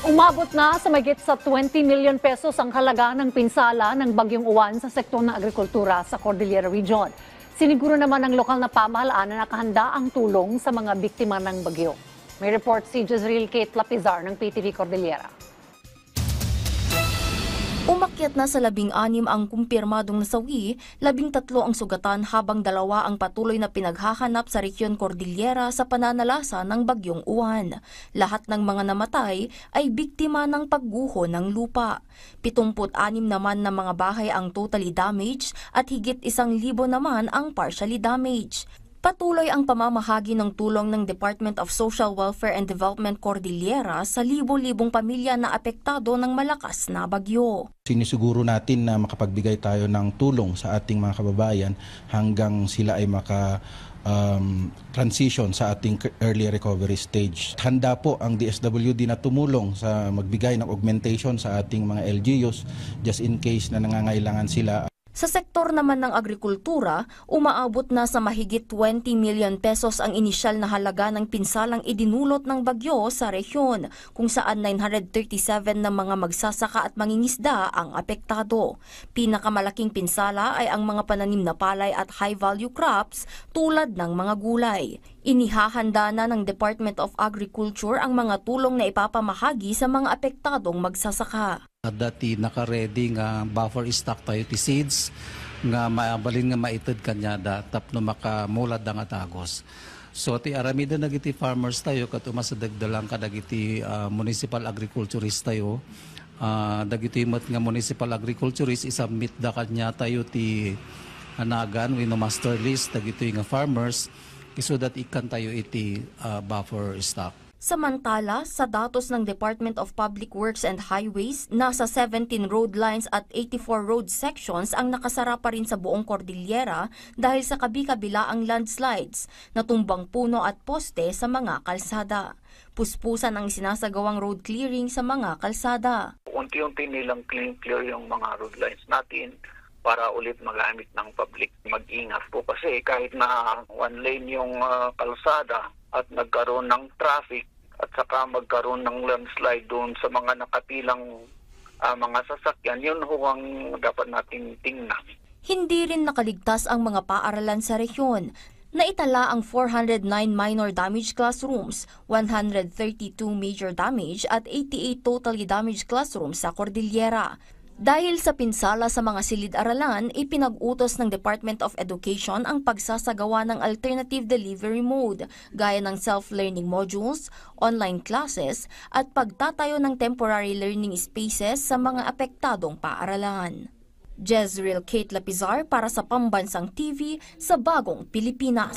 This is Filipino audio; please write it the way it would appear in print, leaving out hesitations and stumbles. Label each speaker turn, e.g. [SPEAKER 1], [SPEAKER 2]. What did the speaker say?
[SPEAKER 1] Umabot na sa mahigit sa 20 million pesos ang halaga ng pinsala ng Bagyong Uwan sa sektor ng agrikultura sa Cordillera Region. Siniguro naman ng lokal na pamahalaan na nakahanda ang tulong sa mga biktima ng bagyo. May report si Jezreel Kate Lapizar ng PTV Cordillera.
[SPEAKER 2] Umakyat na sa 16 ang kumpirmadong nasawi, 13 ang sugatan habang 2 ang patuloy na pinaghahanap sa Rehiyon Cordillera sa pananalasa ng Bagyong Uwan. Lahat ng mga namatay ay biktima ng pagguho ng lupa. 76 naman na mga bahay ang totally damaged at higit 1,000 naman ang partially damaged. Patuloy ang pamamahagi ng tulong ng Department of Social Welfare and Development Cordillera sa libo-libong pamilya na apektado ng malakas na bagyo.
[SPEAKER 3] Sinisiguro natin na makapagbigay tayo ng tulong sa ating mga kababayan hanggang sila ay transition sa ating early recovery stage. Handa po ang DSWD na tumulong sa magbigay ng augmentation sa ating mga LGUs just in case na nangangailangan sila.
[SPEAKER 2] Sa sektor naman ng agrikultura, umaabot na sa mahigit 20 million pesos ang inisyal na halaga ng pinsalang idinulot ng bagyo sa rehiyon, kung saan 937 na mga magsasaka at mangingisda ang apektado. Pinakamalaking pinsala ay ang mga pananim na palay at high-value crops tulad ng mga gulay. Inihahanda na ng Department of Agriculture ang mga tulong na ipapamahagi sa mga apektadong magsasaka.
[SPEAKER 4] Dati naka-ready nga buffer stock tayo ti seeds nga maabalin nga maitid kanya da tapno makamulad da nga tagos. So ti aramida nagiti farmers tayo kat umasadagdalang ka dagiti municipal agriculturist tayo. Dagiti mat nga municipal agriculturist isubmit da kanya tayo ti anagan wino master list dagiti nga farmers so that ikan tayo iti buffer stock.
[SPEAKER 2] Samantala, sa datos ng Department of Public Works and Highways, nasa 17 road lines at 84 road sections ang nakasara pa rin sa buong Cordillera dahil sa kabi-kabila ang landslides, natumbang puno at poste sa mga kalsada. Puspusan ang sinasagawang road clearing sa mga kalsada.
[SPEAKER 5] Unti-unti nilang clear yung mga road lines natin para ulit magamit ng public. Mag-ingat po kasi kahit na one lane yung kalsada at nagkaroon ng traffic at saka magkaroon ng landslide doon sa mga nakapilang mga sasakyan, yun ho ang dapat nating tingnan.
[SPEAKER 2] Hindi rin nakaligtas ang mga paaralan sa rehiyon. Naitala ang 409 minor damage classrooms, 132 major damage at 88 totally damaged classrooms sa Cordillera. Dahil sa pinsala sa mga silid-aralan, ipinag-utos ng Department of Education ang pagsasagawa ng alternative delivery mode, gaya ng self-learning modules, online classes, at pagtatayo ng temporary learning spaces sa mga apektadong paaralan. Jezreel Kate Lapizar para sa Pambansang TV sa Bagong Pilipinas.